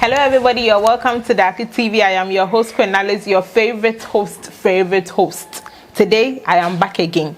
Hello everybody, you're welcome to Daku TV. I am your host Quenalis, your favorite host. Today I am back again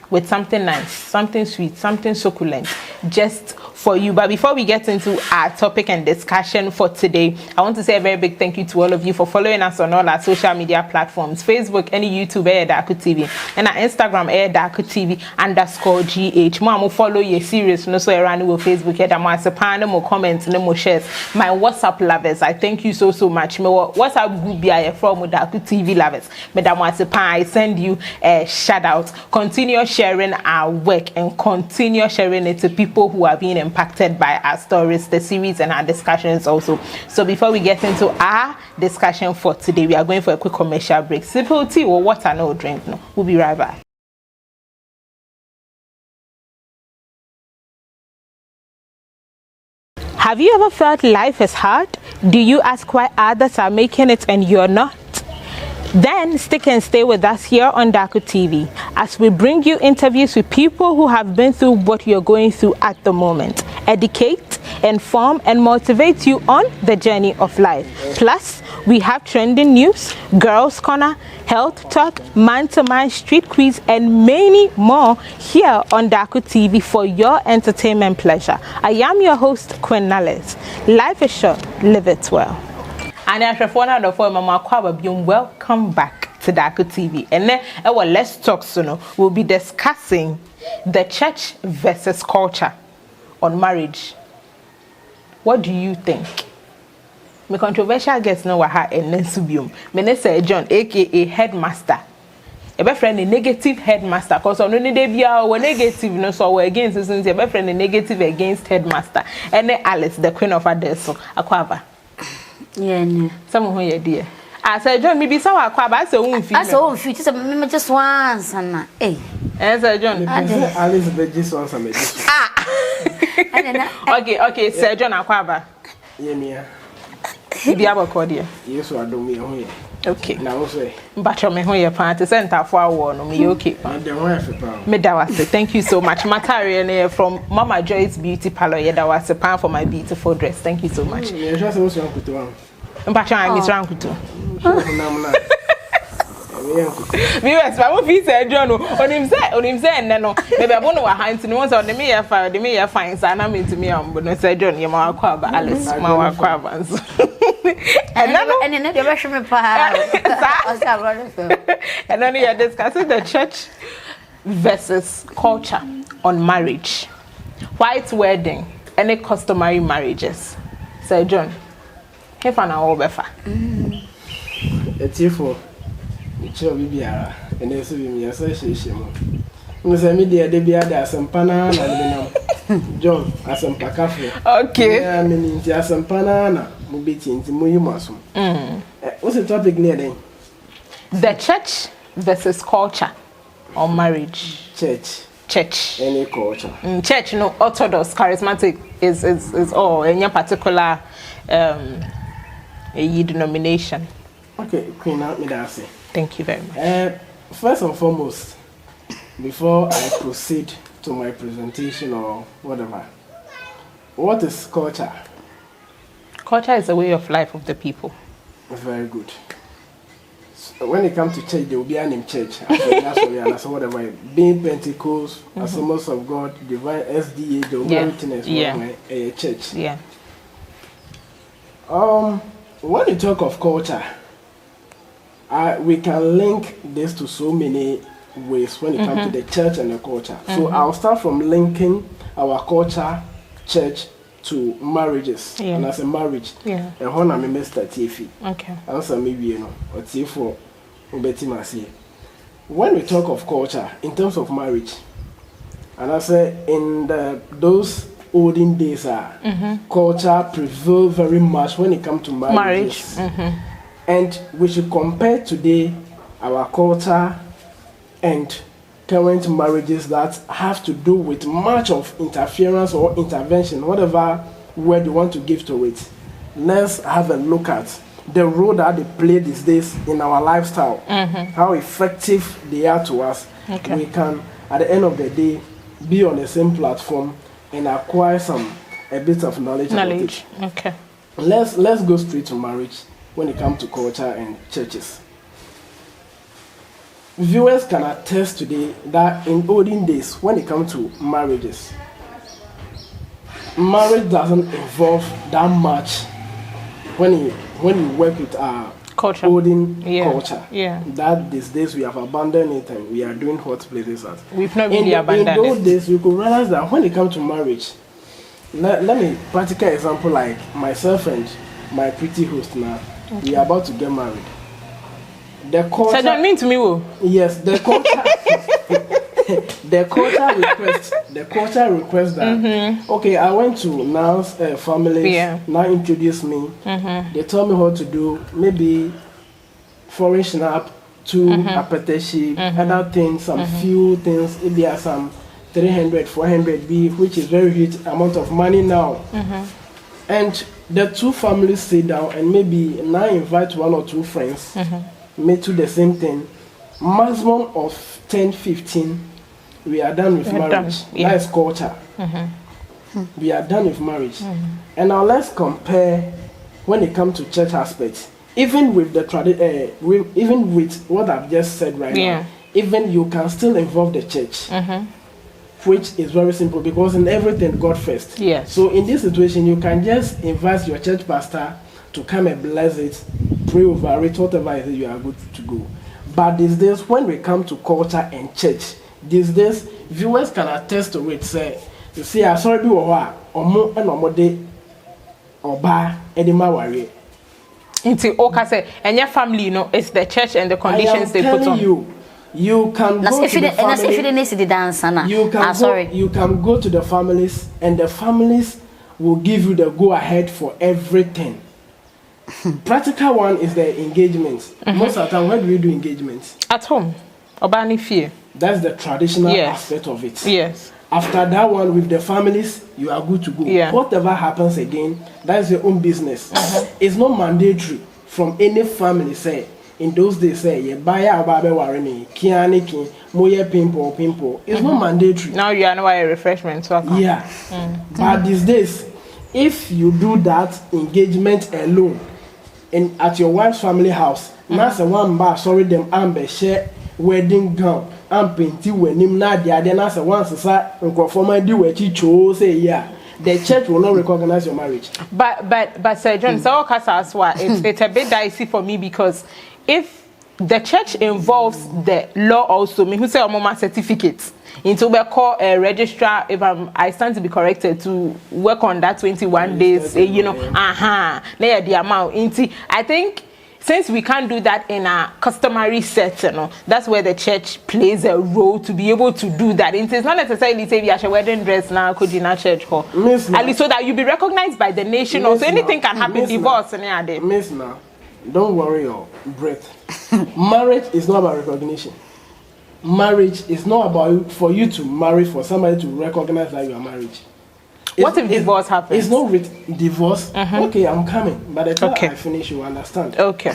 with something nice, something sweet, something succulent, just for you. But before we get into our topic and discussion for today, I want to say a very big thank you to all of you for following us on all our social media platforms, Facebook and YouTube, Daku TV, and our Instagram, Daku TV _GH. Mo follow your series, no so around with Facebook, more comments, no more shares. My WhatsApp lovers, I thank you so much. My WhatsApp group be from Daku TV lovers. Madam I send you a shout out. Continue sharing our work and continue sharing it to people who are being impacted by our stories, the series, and our discussions also. So before we get into our discussion for today, we are going for a quick commercial break. Simple tea or water, no drink, no. We'll be right back. Have you ever felt life is hard? Do you ask why others are making it and you're not? Then stick and stay with us here on Daku TV as we bring you interviews with people who have been through what you're going through at the moment. Educate, inform, and motivate you on the journey of life. Plus, we have trending news, girls' corner, health talk, man-to-man street quiz, and many more here on Daku TV for your entertainment pleasure. I am your host, Quenalis. Life is short, live it well. And after Mama Kwaba, welcome back to Daku TV. And then let's talk soon. We'll be discussing the church versus culture on marriage. What do you think? My controversial guest no waha and Nensubium. Menesa John, aka headmaster. A befriend a negative headmaster, because on any day we are negative, no so we're against this a befriend a negative against headmaster. And then Alice, the queen of Adesso, Aquaba. Yeah, some who you dear. I said, John, maybe some aquaba, so won't feel. I saw you just once, and as I John, Alice, but just once I made Okay, Sir John Aquaba. Yeah, be able to call you. Yes, I don't mean. Okay, now say, but you're me your party center for a war, no me okay. Thank you so much. Matarian from Mama Joy's Beauty Parlor. Yeah, that was a pound for my beautiful dress. Thank you so much. But I'm Miss Rankuto. Viewers, I won't say John on him say, no, maybe I won't want to know on the mere fire, the mere fines, and I'm into me on but say John, you're my quab, Alice, my quabans. And then the Russian and then you're discussing the church versus culture on marriage, white wedding, any customary marriages. Sir John, if an hour befa. It's here for Bibiara, and there's a association. Mr. Media, they be at some panana, John, as some pacafe. Okay, I mean, there's some panana, Mubiti, into Muyimasum. What's the topic near then? The church versus culture on marriage. Church. Any culture. Church, no, Orthodox, charismatic is all in your particular a denomination. Okay, Queen, let me say. Thank you very much. First and foremost, before I proceed to my presentation or whatever, what is culture? Culture is a way of life of the people. Very good. So when it comes to church, there will be an in church. That's whatever. Being Pentecost, Assemblies of God, Divine SDA, the Witness, a church. Yeah. When you talk of culture, we can link this to so many ways when it comes to the church and the culture. So I'll start from linking our culture, church, to marriages. And as a marriage, and when I'm a Mr. TFE. Okay. Answer maybe, you know, or TFO, when we talk of culture, in terms of marriage, and I say in those olden days, culture prevail very much when it comes to marriages. And we should compare today our culture and current marriages that have to do with much of interference or intervention, whatever word you want to give to it. Let's have a look at the role that they play these days in our lifestyle, how effective they are to us. We can, at the end of the day, be on the same platform and acquire a bit of knowledge. Okay. let's go straight to marriage when it comes to culture and churches. Viewers can attest today that in olden days, when it comes to marriages, marriage doesn't involve that much when you work with our culture. olden Yeah. culture. Yeah. That these days we have abandoned it and we are doing hot places at. We've not really abandoned in those it. days, you could realize that when it comes to marriage, let me practical example like myself and my pretty host now. We are about to get married. The culture. So don't mean to me, who? Yes, the culture. The culture request that okay, I went to Now's family. Yeah. Now introduce me. They told me what to do. Maybe foreign snap, two appetition, other things, some few things. Maybe there are some 300, 400 B, which is very huge amount of money now. And the two families sit down and maybe now invite one or two friends. May do the same thing. Maximum of 10, 15, we are done with marriage. Done. Yeah. That is culture. We are done with marriage. And now let's compare when it comes to church aspects. Even with the even with what I've just said right now, even you can still involve the church, which is very simple because in everything God first. Yes. So in this situation, you can just invite your church pastor to come and bless it, pray over it, whatever it is, you are good to go. But these days, when we come to culture and church, these days, viewers can attest to it. Say, you see, I saw you omo and omode oba edema wari. Into okay, say, and your family, you know, it's the church and the conditions they put on. You can go to the family. You can go to the families, and the families will give you the go ahead for everything. Practical one is the engagement. Most of the time, where do we do engagements? At home. Obani fear. That's the traditional aspect of it. Yes. After that one with the families, you are good to go. Yeah. Whatever happens again, that's your own business. It's not mandatory from any family. Say in those days, say you buy a baby wareni, kiani kin, moye pimple. It's not mandatory. Now you are no a refreshment. So yeah. But these days, if you do that engagement alone, and at your wife's family house, that's one bar. Sorry, them amber share wedding gown. I'm painting when him na the other na say once say nkrofoma di wechi cho say yeah, the church will not recognize your marriage. But Sir John, so it's a bit dicey for me because if the church involves the law also, me who say mama certificate into we call a registrar if I stand to be corrected to work on that 21 days, you know, there the amount into I think. Since we can't do that in a customary setting, that's where the church plays a role to be able to do that. It's not necessarily say we have a wedding dress now, could you not church hall? At least so that you be recognized by the nation. Also, anything can happen. Divorce and Miss now, don't worry your breath. Marriage is not about recognition. Marriage is not about for you to marry for somebody to recognize that you are married. What if divorce happens? It's not with divorce. Okay, I'm coming. By the time I finish, you understand. Okay.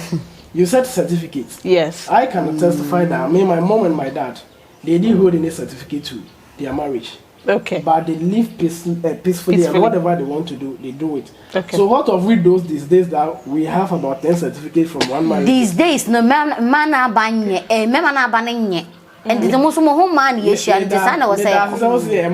You said certificates. Yes. I can testify that my mom and my dad, they didn't hold any certificate to their marriage. Okay. But they live peacefully and whatever they want to do, they do it. Okay. So what have we those these days that we have about 10 certificates from one marriage? These days, no man abanye, man abanenye. And the most of whom man yes, and the son was saying, okay,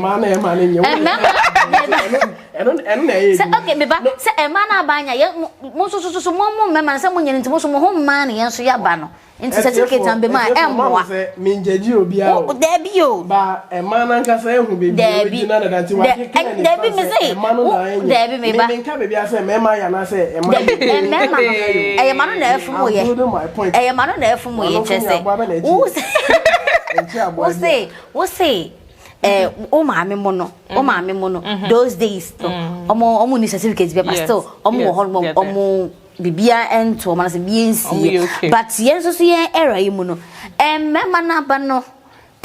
maybe say a man abanya, most of some more men, someone into most of home money and so yabano. Into certificate and be my emma. Minjeji Obia, there be you. But a man and can say who be there be me say, there be me baby. I say, Mamma, and I say, a man there from where my point. A man there from where you just say, what's say, oh, mammy mono, those days, omo certificates, but still, omo bibia and to man being but yes, so see error, imuno, and mamma bano,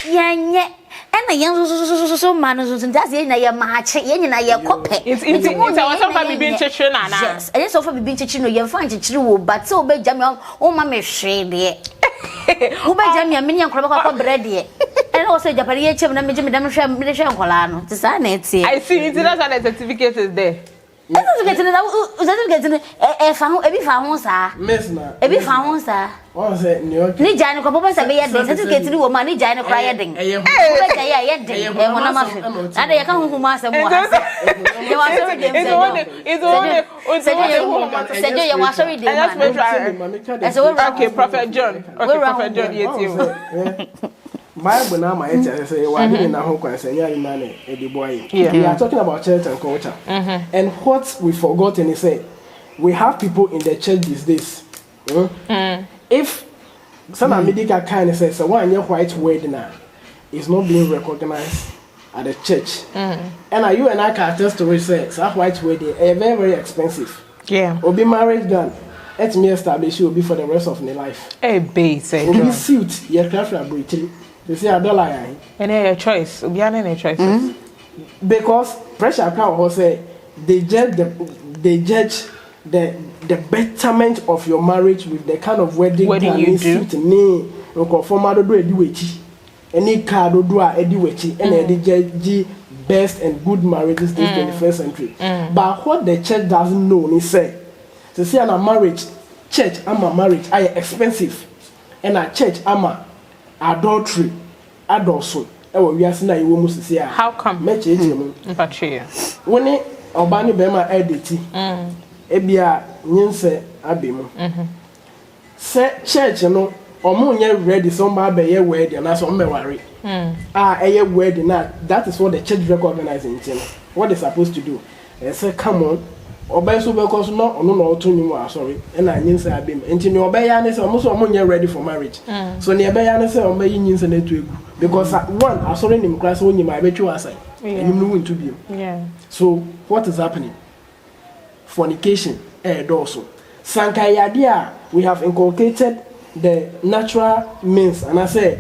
yan and a young so manners and that's in a match, in a copy. It's also being children, yes, and it's also being children, you find it true, but so big Jamie, oh, mammy shade. Who by Jamie, a minion crop bread yet. And also Japanese children, Madame Colano, to sign it. I see international certificate is there. certificate ebi fa ho sa miss na ebi fa ho sa won say ni o ni jai ne ko papa say be ye den certificate ni wo ma ni jai ne kra ye den e be jai ye den e mo na ma fi na de ye ka hu hu ma asem wa ase e wa sorry dem say say you wa sorry dem okay Prophet John yes you Bible now my say why didn't na ho kwan say yari na ne e boy. We are talking about church and culture. And what we forgotten is say we have people in the church these days. If some medical kind says so one white wedding now is not being recognized at the church. And you and I can attest to say that white wedding are very very expensive. Yeah. Obi marriage done. Let me establish you will be for the rest of their life. Hey base. Obi suit your craft breathing. They say $1. And your choice. Any choice. Because pressure can say they judge the betterment of your marriage with the kind of wedding you do. Any card do and judge best and good marriages in the 21st century. But what the church doesn't know is say to say a marriage church I'm a marriage are expensive and a church I'm a adultery adultery we are saying you must say how come match it when obani bema editi ebia nyinse abemu say church no omo nye ready somebody be ye wedding na so me worry eye wedding na that is what the church recognizing what they supposed to do say come on obey so because no ono no to nyum sorry and I nyinsa abem enti ne obey ya ne say omo so omo nye ready for marriage so ne obey ya ne say omo yi nyinsa na to egu because one sorry nim class won nyim abetwe asai enim no won to bi so what is happening fornication also sankayade we have inculcated the natural means and I say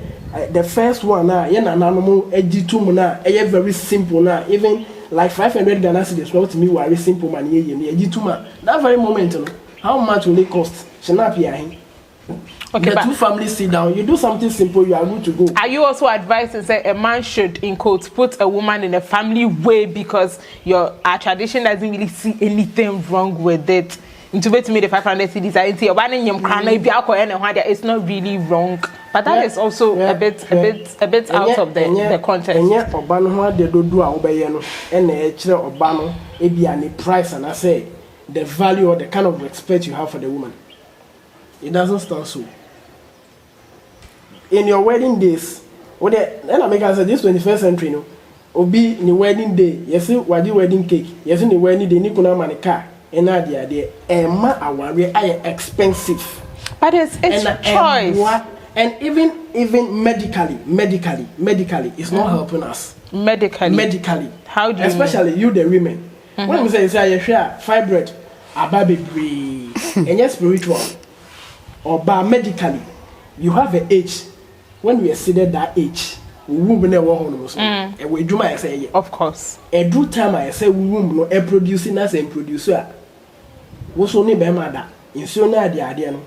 the first one na ye na nanomo agitum na very simple na even like 500 Ghana cedis well to me very simple man ye agituma that very moment how much will it cost shenap ya hin okay the two families sit down you do something simple you are good to go. Are you also advising say a man should in quotes put a woman in a family way because our tradition doesn't really see anything wrong with it? To bet me the 500 cedis I see it's not really wrong, but that is also a bit out of the context. And yet obano ho de do a obeye no and e kire obano e bia ni price and I say the value or the kind of respect you have for the woman. It doesn't stand so. In your wedding days, what then I make answer this 21st century no obi ni wedding day yes wadi wedding cake yes ni wedding day ni kuna man car and idea ma aware are expensive but it's choice and even medically it's not helping us medically how do you especially you the women when we say you share fibroid ababebre and yes spiritual or medically you have an age when we exceeded that age womb na wo hono so e we dwuma I say of course e do time I say womb no e producing as a producer wo so ni be ma da insuo na ade no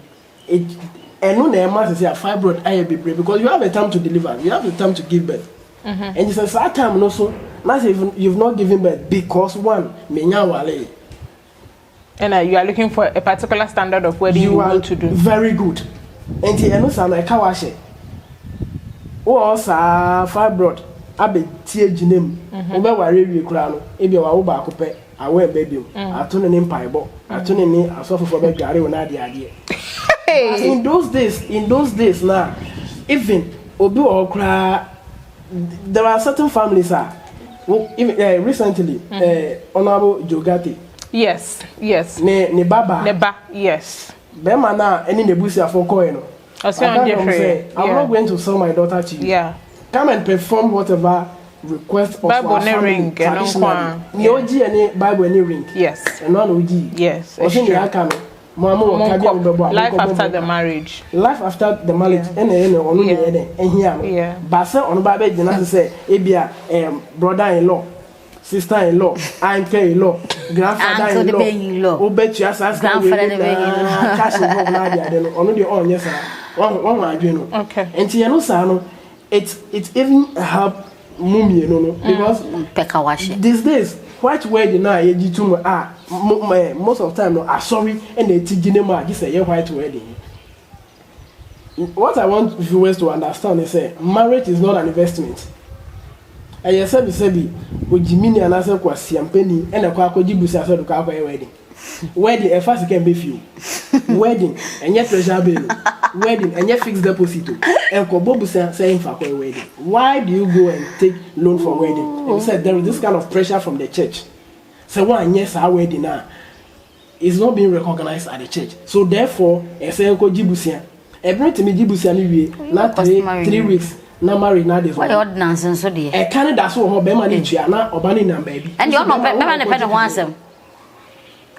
eno na e ma say fibroid aye bebre because you have a time to deliver you have a time to give birth and you say that time no so not even you've not given birth because one menya wale and you are looking for a particular standard of what you want to do very good and eno sa na ka wa she o sa fibroid abetie ginem o be ware wie kura no e bia wa wo ba akopɛ awe baby ato ne mpaibo ato ne ni asofofo be dware wo na ade in those days now even obi o kura there are certain families even recently honorable Jogate yes ne baba yes be man na eni nebusi afoko no I'm not going to sell my daughter to you. Yeah. Come and perform whatever request of Bible our family. ring. Traditionally. Any Bible any ring. Yes. And one OG. Yes. Life after the marriage. Life after the marriage. Yeah. But say on Bible they say ebia brother-in-law, sister-in-law, uncle-in-law, grandfather-in-law. Obetu asas grandfather-in-law. Cash involved na dia no. Ono de on yes one adwenu. Okay. Enti ye no sa no it even help mumie no because pekawashi. These days white wedding na ye ji too most of the time no sorry and e ti gine ma just say white wedding. What I want viewers to understand is marriage is not an investment. And you said Ojimini and Asa Kwasiampeni and a Kwakojibusa said to Kaka wedding. Wedding, a fast can be few. Wedding, and yet treasure bill. Wedding, and yet fixed deposit. And Kobobusa saying for a wedding. Why do you go and take loan for wedding? You said there is this kind of pressure from the church. So one yes, our wedding now is not being recognized at the church. So therefore, I say Kojibusia. Every time Jibusia ni not 3 weeks. Na marry na this one. What ordinance so dey? E kan da so ho be ma ni tua na obani na baby. And you no be ma ne pe ne ho asem.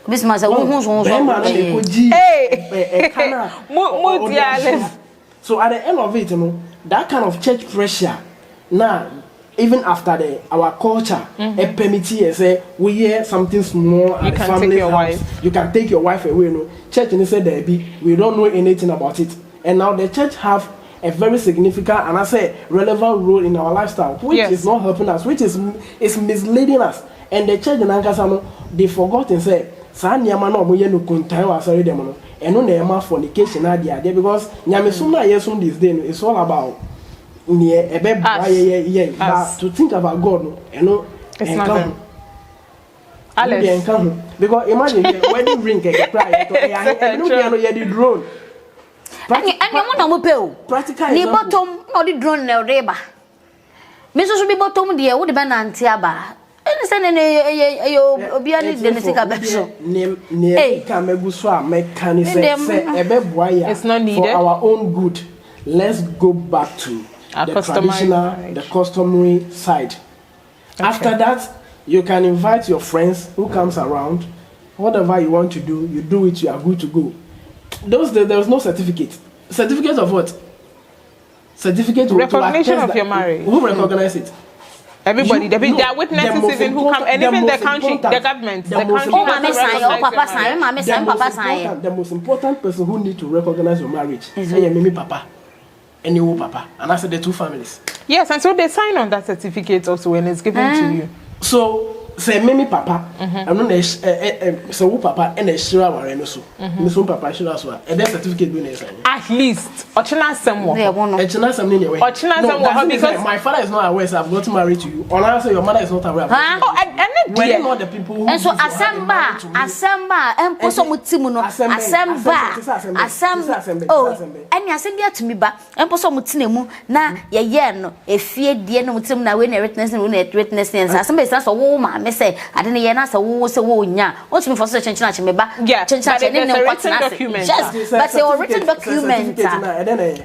Bisma say won so. Be ma na dey ko ji. E kan mo diales. So at the end of it, that kind of church pressure now even after our culture permit say we hear something small at the family house. You can take your wife away, Church and say there be we don't know anything about it. And now the church have a very significant and I say relevant role in our lifestyle, which is not helping us, which is misleading us. And the church in Ankasano, they forgot and say, "San Yamano moye no kuntai sorry demono." And no name fornication idea because Nyamisuna yesum this day it's all about but to think about God, it's not because imagine the wedding ring and drone. And you want to pay practical. Ni bottom or the drone na reba. Me so be bottom there wo de ba na ntiaba. Understand obiani de nisika beso. Ne ka megu so a mechanic say ebeboa ya. It's not needed for our own good. Let's go back to the traditional, the customary side. Okay. After that, you can invite your friends who comes around. Whatever you want to do, you do it. You are good to go. There was no certificate. Certificate of what? Certificate recognition of your marriage. Who recognize it? Everybody. There are witnesses even who come, and even the country, the government, the country. The most important person who need to recognize your marriage is your mimi papa and your papa, and that's the two families. Yes, and so they sign on that certificate also when it's given to you. So. Say mimi papa, and no so papa and a shira wareno so. Miss papa shira so. And that certificate be necessary. At least, Ochina somewhere. Ochina something anyway. Ochina somewhere because my father is not aware, so I've got married to you. Or I say your mother is not aware. Oh, and when all the people who and so assemble, and poso mutimu no assemble. Oh, and you send there to me back. And poso mutinemu na ye no efie die no mutim na we na witness and we na witness and assemble is so woman. Say I didn't hear us a woo say woo nya. What's me for such a change me back? Yeah, but there's a written document. Yes, but a written document.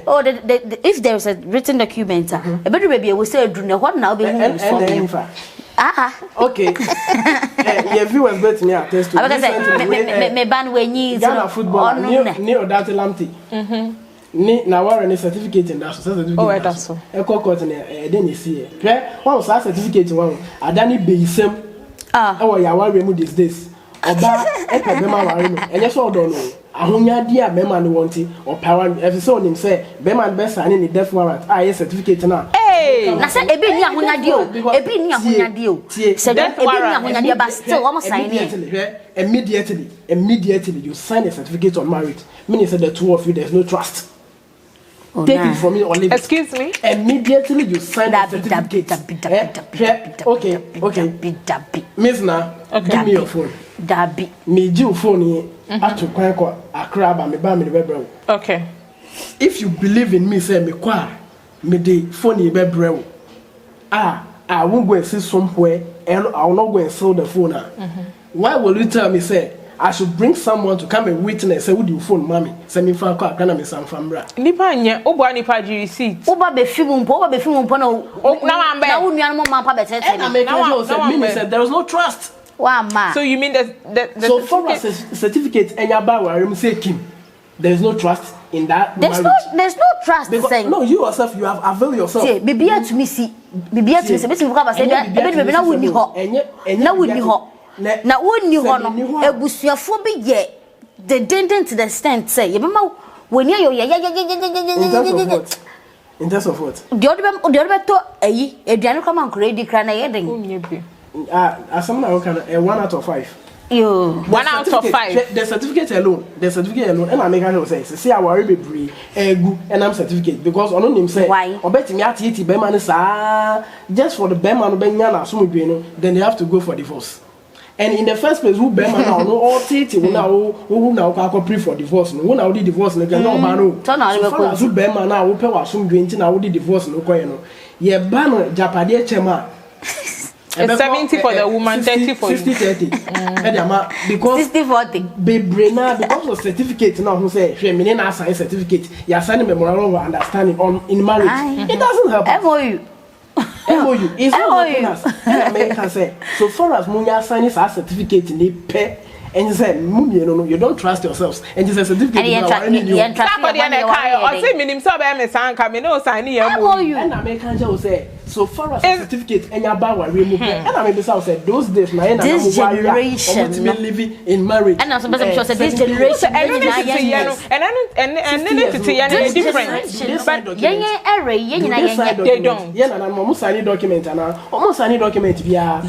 Oh, if there is a written document, a better baby will say, what now be okay. Your viewers bet me attest to me ban we need Ghana football near that lamty. Ni na ware ni certificate in that certificate. Oh, that's so. E court na den e see. One was certificate one. Adani beisem. E wo ya ware mu these days. Oba e pe be ma ware no. Enye so do no. Ahonyade a be ma no wanti. O power if so nim say be ma be sign ni death warrant. Certificate na. Hey, na say ebi ni ahonyade o. Ebi ni ahonyade o. Say ebi ni ahonyade but still almost sign it. Immediately you sign a certificate of marriage. Meaning say the two of you there's no trust. Oh, take it from me or leave it. Excuse me? Immediately you sign the certificate. Okay. Miss Na, give me your phone. Dabi. Me give your phone here. Atu kwa akraba me ba me bebrew. Okay. If you believe in me, say me kwa me the phone ye bebrew. I won't go and see somewhere and I will not go and sell the phone. Why will you tell me say I should bring someone to come and witness. Say, would you phone mommy? Send me for a car. Can I be some famra? Nipa nye. Oba nipa receipt. Oba be film. Oba be film. No. Now I'm now we are more mama be tell. And I make sure there is no trust. Wow, ma. So you mean the so for a certificate and your bar where say Kim, there is no trust in that. There's no trust. Because, no, you yourself you have availed yourself. See, baby to me see. Baby to me see. Between because I say baby now we ni ho. Now we ni ho. Na woni ho no ebusuafo bi ye the didn't to the extent say ye mama woni ayo in terms of what the other to ayi eduane kama nkore di kra na ye den as someone can 1 out of 5. Yo, 1 out of 5. The certificate alone, and I make her say, see, I worry be free, good, and I'm certificate because on him say, why? Or betting me at it, Beman is just for the Beman Benyana, then they have to go for divorce. And in the first place, who Beman now, no, all Titi, who now can pre for divorce, who now did divorce, no, no, Mano. So far as who Beman now, who pay was soon drinking, I would divorce, no, coin. Ye ban Japadia Chema. It's 70 for the woman, 30 for 60-30. Because 60-40. Because of certificate now, who say, "She mean na sign certificate." You are signing memorandum of understanding on in marriage. It doesn't help. MOU is not helping us. America say, so far as Munya signing a certificate in the pay. And you say, you don't trust yourselves. And you say, certificate. And American say, so far as a certificate, and your bar remove. And I may say, those days, this generation living in marriage. And I'm supposed to say, this generation, and it's different. But they don't. Yeah, and I'm almost signing document, and almost signing document via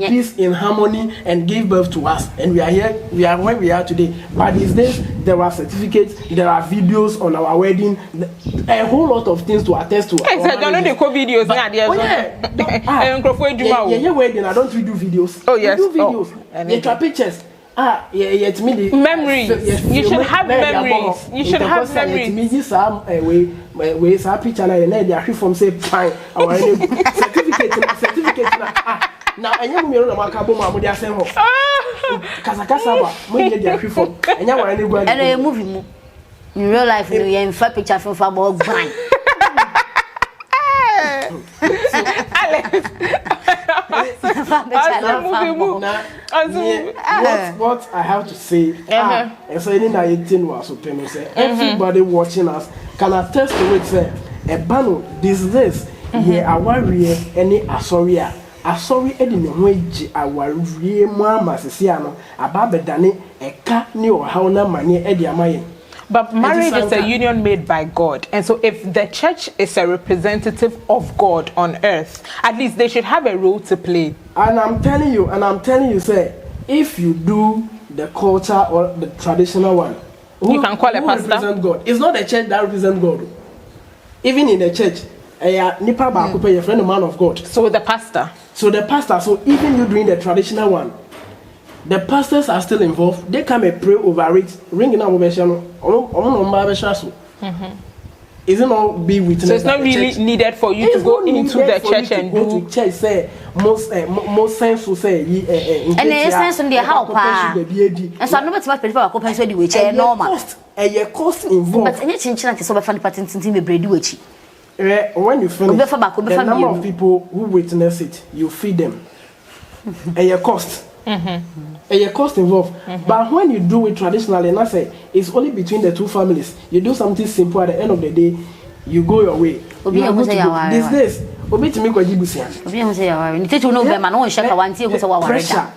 peace in harmony and give birth to us, and we are here. We are where we are today. But these days, there are certificates, there are videos on our wedding, a whole lot of things to attest to. I know the videos. Yeah, wedding. I don't do videos. Oh yes, we do videos. They take pictures. It's me. Memories. You should have memories. You should have memories. Me this we some picture na they are from say fine. Our certificate na. Now I am me na maka bo ma mo dey asem ho. Kasa ba mo dey dey ahwe from. Enya wa ni go. And a movie in real life you in fa picture from fa bo grind. What I have to say, and so any 19 was so penny say everybody watching us can attest to it. Say a bano this yeah our real any asoria edi ne ho agi our real mama sesia no ababedane eka ni o ha na mane edi amaye. But marriage is a union made by God. And so if the church is a representative of God on earth, at least they should have a role to play. And I'm telling you, say, if you do the culture or the traditional one, you can call a pastor. Represent God. It's not the church that represents God. Even in the church, nipa ba ko your friend, a man of God. So the pastor. So even you doing the traditional one, the pastors are still involved. They come and pray over it. Ringing out Is it not be witness? So it's not really church? Needed for you to go into the church and do. To church say most sense to say. And the sense on the how and so I'm not much people are compensate the chair normal. A cost involved. But any change to so funny patent in the bread which. When you finish, the number of people who witness it, you feed them. A cost. A cost involved. But when you do it traditionally, and I say it's only between the two families. You do something simple at the end of the day, you go your way. These days, obi to make a jibusia. Obi who say you need to know them and no shaka one tea who say pressure.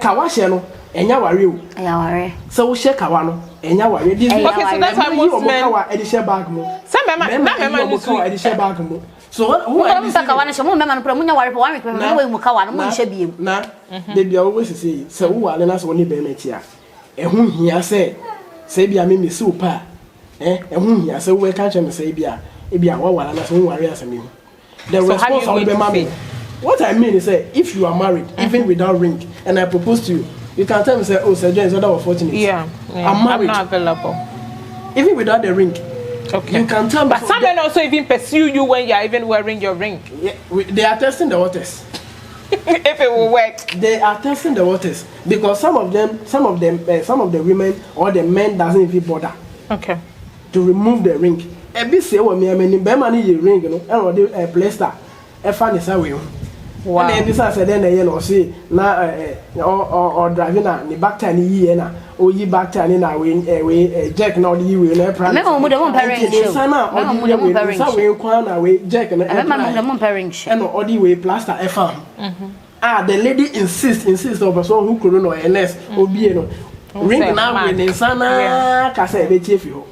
Kawashe no, enya worry o. Enya worry. So we share kawano, enya worry. Okay, so that's why most men. Edisha bag mo. Some men, edisha bag mo. So who are these? Kawana shemo men put munya worry for one week. No we mukawa no mo hye biem. Na, they always say who are na so ni be metia. Ehun hia say bia me mesi opa. Ehun hia say we can chem say bia wa wala na so worry asemi. The response of the man. What I mean is say if you are married even without ring and I propose to you, you can tell me say Sir John is other fortunate. Yeah. I'm married. I'm not available. Even without the ring. Okay. You can tell me. But some men also even pursue you when you are even wearing your ring. Yeah, they are testing the waters. If it will work. They are testing the waters because some of the women or the men doesn't even bother. Okay. To remove the ring. Ebi say we me ameni be man ye ring no e no dey plaster e fa ne sa we. Wow. And ebi say then na no say na or driving na ni back time yi na o yi back time na we jack na yi we na pra. Me mo dem pairing show. Sana o dem pairing. Sa we kwan na we jack na. Me dem pairing show. And o di we plaster e fa. The lady insists over so who could know NS obi no. Ring na we ne sana ka say be tie fi ho.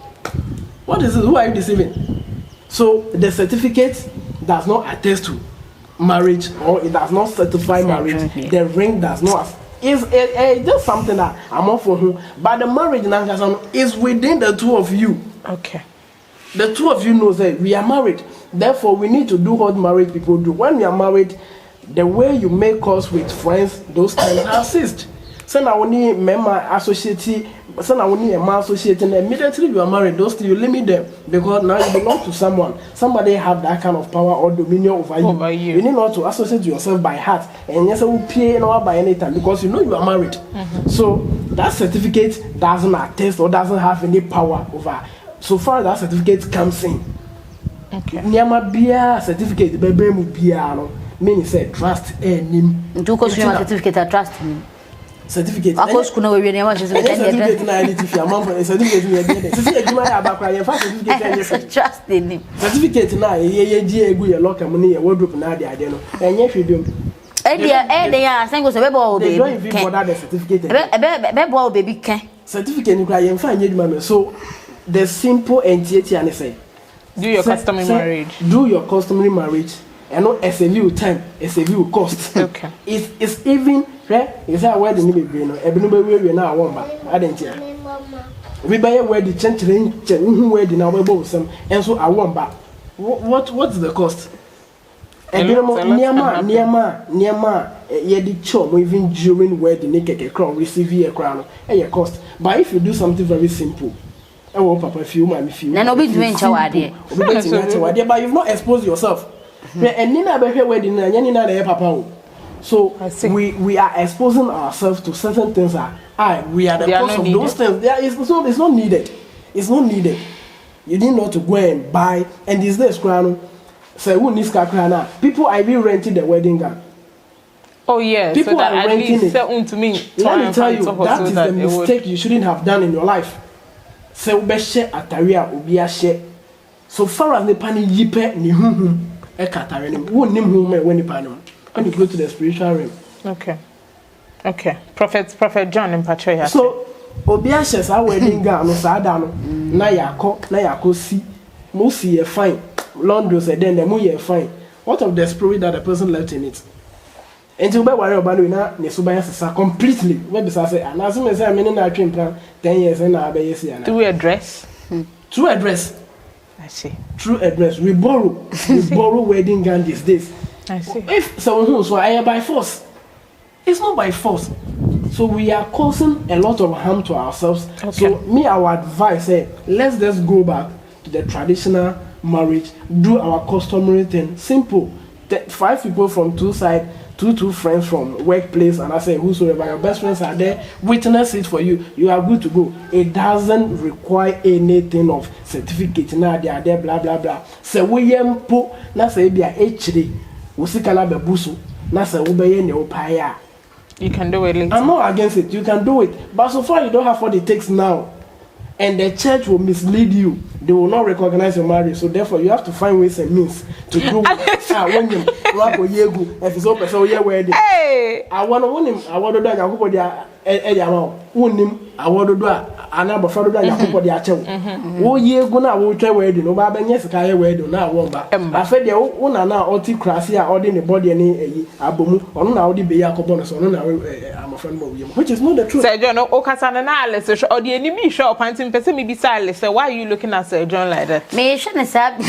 What is it? Who are you deceiving? So the certificate does not attest to marriage or it does not certify marriage. The ring does not. It's just something that I'm all for him. But the marriage is within the two of you. Okay. The two of you know that we are married. Therefore, we need to do what married people do. When we are married, the way you make calls with friends, those things assist. So now we need member associate. So now we need a man associate, and immediately you are married. Those two you limit them because now you belong to someone. Somebody have that kind of power or dominion over you. You need not to associate yourself by heart, and yes, I will pay no by any time because you know you are married. So that certificate doesn't attest or doesn't have any power over. So far as that certificate comes in. Okay. Nyama bia certificate bebe mu bia no meaning say trust enim. Do ko so certificate trust him. Certificate. Akos kuna we nyama certificate na identity amount for certificate we dey. Sisi ejuma ya abakwa ye fa certificate trust him. Certificate na ye gi egu ye locker mu ne ye wardrobe na ade no. Enye hwedom. They ya sengo se bebo baby. They don't even bother the certificate. Bebo baby can. Certificate ni kwa ye fa anye dwuma me. So the simple and and say do your customary marriage. Do your customary marriage. And not SAV time, SAV cost. Okay. It's even right. Is that where the new baby no? Ebinu be we na won ba. Adentia. We buy where the change where the now we both some and so I won ba. What's the cost? Ebinu niama ye di chom even during where the naked crown receive a crown. Your cost. But if you do something very simple. Oh, Papa, if you mind, if you. Then be doing chawadi. But you've not exposed yourself. And Nina be here wedding and Yanina de Papa. So we are exposing ourselves to certain things. We are the cause of those things. It's not needed. It's not needed. You need not to go and buy. And is this crown? Say who needs crown? People are even renting the wedding gown. Oh yeah. People so that are renting it. To me, let me tell you, that is the mistake you shouldn't have done in your life. Se ubeshe ataria obi ahye so far as the pani yipe ni huhu e katare ni wonnim hu me when nipa no when you go to the spiritual realm. Okay. Prophet John in Patricia. So obi ahye sa wedding gown no sa da no na yakọ si mo si e fine London said then the mo ye fine. What of the spirit that the person left in it? And to be worried about na ne so ban sesa completely we be say and as me say me na twin plan 10 years na be yes ya na do we address I see true address we borrow wedding gown these days. I see if someone who so I by force it's not by force so we are causing a lot of harm to ourselves. So me our advice let's just go back to the traditional marriage, do our customary thing, simple. 5 people from two sides, two friends from workplace, and I say whosoever your best friends are there, witness it for you. You are good to go. It doesn't require anything of certificate. Now they are there, blah blah blah. So we po na say be a HD. We see kana bebusu. Na say we be ne opaya. You can do it later. I'm not against it. You can do it, but so far you don't have what it takes now. And the church will mislead you. They will not recognize your marriage. So therefore, you have to find ways and means to do when you if it's open, so yeah, wedding. Hey, I want to do I want to do another for the Yakubo Yacho. Oh, ye go now, we'll try wedding. No, but yes, I wedding now. I fed the own now, or tea crassia, or in the body any album, or now the Bayakobonus, or now I'm a friend of you, which is not the truth. Sir John, Okasan analysis, or the enemy shop, and person may be silent. So why are you looking at Sir John like that? Me, she is up.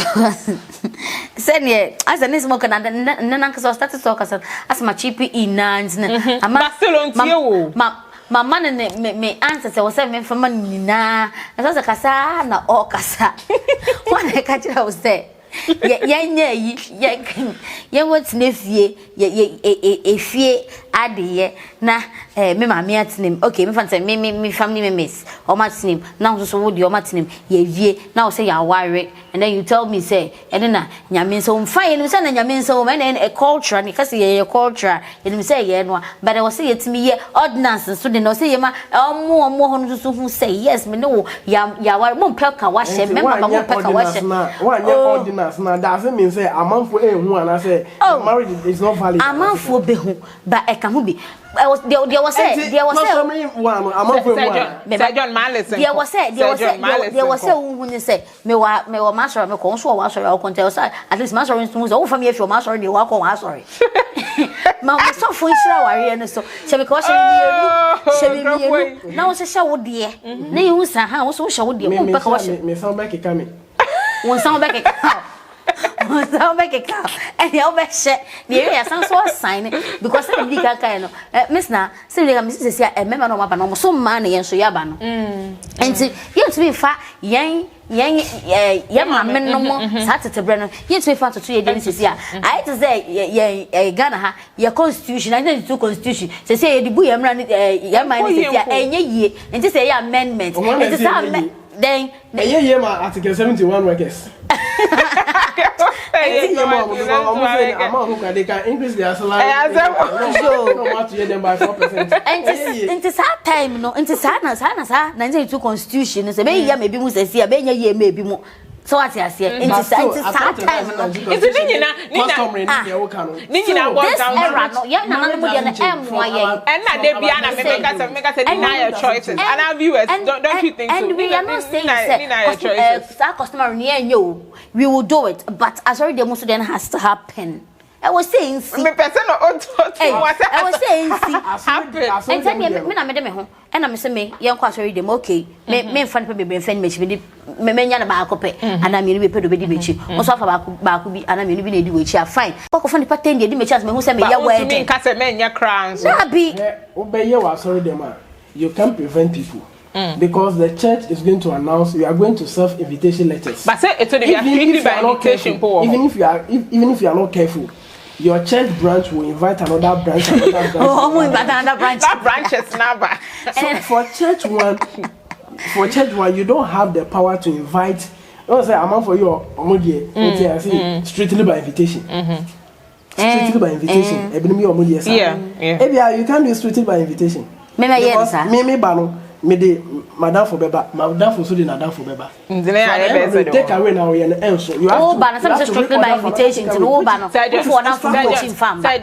Send ye, as a nice smoker, and then Uncle started to talk as my cheapy in nines. I'm still on you. My man me answer was 7 for money na. As a casa na or casa. One I catch I was there. Yeah, what's nephew? A fear addy na me mammy at name. Okay, me fancy me family miss or mat's name. Now so would your mat's name. Ye now say you're worried, and then you tell me say, and then ya mean so fine, and ya mean so and a culture, and because you're a culture, and me say yeah, but I was say it to me, ordinance, so they no say ma more who say yes, me no, ya won't pelka wash him, remember won't pelka wash him. One ordinance now doesn't mean say a month for who and I say marriage is not valid. A month for be but a can who be. There was John Malice. There was who said, me wa master, me console, master, I'll contest. At least master instruments, all from your master, you walk on, sorry. Mamma, so for and so, because now it's a show, dear. Nay, who's a house, so shall dear. Me sound back coming. One sound back a cow. One sound back a cow. And the other shit, the area sounds so sign because I'm the kind of Miss Na, simply Mrs. a member of my so money and so yaban. And see, you to be fat, young man, no more, Saturday Brennan, yet we found to 3 agencies here. I had to say, Ghana, your constitution, I know two constitution, to say the boy, I'm running young man, and ye, and to say amendment. Then, my Article 71 workers. They can increase their salary. By 4%. And it's hard time, no, and it's hard, 92 constitution, is a maybe we say, a baby, maybe more. So I say, it's hard time. It's a deny your choices. And our viewers, don't you think so? And we are not saying that our customer near you, we will do it, but as already the most then has to happen. I was saying, see, I was saying, and tell me, I made home, and I'm saying, young quarter them okay. Me friend baby friend me menya na ba akopɛ ana me be pedo be di mechi also afa ba ko bi ana me be na di wechi a fine ko fa ni pattern di mechi as me hu se me ya wedding me nka se menya crowns na bi obeye wa sorry them you can't prevent people. Because the church is going to announce you are going to serve invitation letters. But say it will be strictly by invitation. Even if you are not careful, your church branch will invite another branch. Oh, invite another branch. That branch is never. So for church one, you don't have the power to invite. Don't say I'm for you. Strictly by invitation. Strictly by invitation. Yeah. You can't do strictly by invitation. Me bano. Me de madam for beba, madam for so de madam for beba. Take away now we and so you have to strictly by invitation to no ban for now for coaching farm. Sir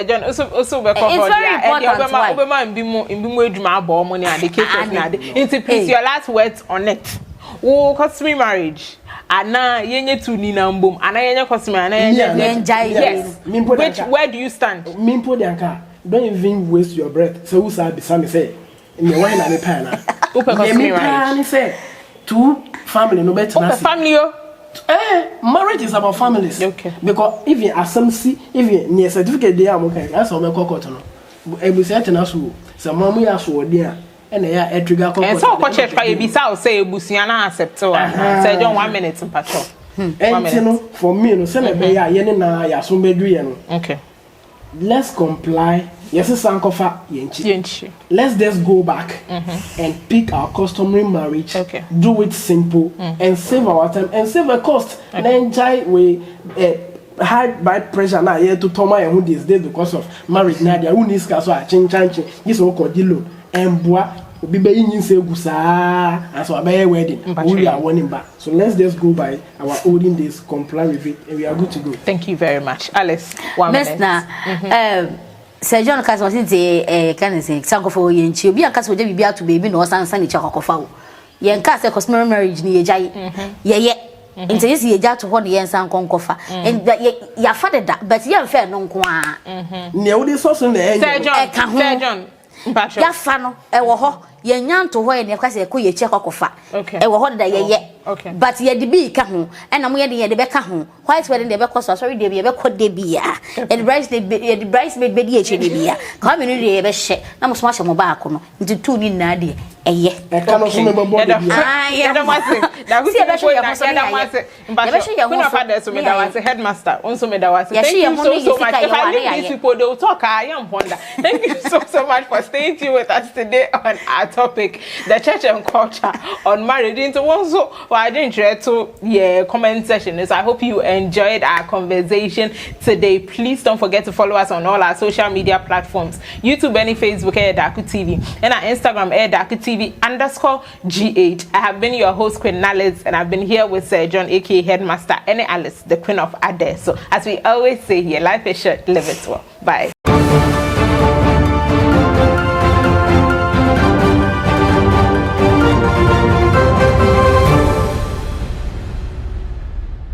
John also be covered there and the obema mbimu eduma abo money and the cases na de. Into please your last words on it. Oh, customary marriage. Ana yenye tu ni na mbom. Ana yenye customary ana yenye. Yes. Where do you stand? Mimpo de anka. Don't even waste your breath. So who say besame say me wine and a pan. Me plan say two family no better than family yo. Marriage is about families. Okay. Because even assembly, even near certificate they am okay. That's how me court no. E say tena so. Say mamu ya so there. And ya trigger court. And so court church pa e bisa o say ebusia na accept o. Say John 1 minute mpatcho. And no for me no say me be ya ye na ya so bedu ye no. Okay. Let's comply. Yes, Sankofa Yenchi. Let's just go back and pick our customary marriage. Okay. Do it simple and save our time and save a cost. And then we high blood pressure now here to Toma and who these days because of marriage. Nadia who needs caso a change. This will call Dilo and Bois will be being say gusa and so a wedding. We are warning back. So let's just go by our olden days, comply with it, and we are good to go. Thank you very much, Alice. 1 minute. Sir John Cas was in the can say Sanko for Yenchi, be a cast with Baby to baby no son, Sunny Chocofa. Yen cast a customary marriage near Jay. And says ye jar to one yen san concofa. And that ya father that, but you're fair non qua. Near this also in the Sir John. Ya fano, I will yan to where and a quay check off. Okay. I will hold that ye. Okay. But ye the bee cahu, and I'm wearing the Becca home. White wedding the Becca, sorry, they be a Becca de beer. And the bridesmaid bed beer. Come in the ever share. Now must watch a mobile into 2 in Nadia. A ye. I cannot remember what I was a headmaster. Also made our thank you so much. If I leave these people, they will talk. I am wonder. Thank you so much for staying tuned with us today on our topic, the church and culture on marriage. Into also. I didn't share to comment section. So I hope you enjoyed our conversation today. Please don't forget to follow us on all our social media platforms. YouTube and Facebook Daku TV and our Instagram @DakuTV_GH. I have been your host Queen Alice and I've been here with Sir John aka Headmaster and Alice, the Queen of Ade. So as we always say here, life is short, live it well. Bye.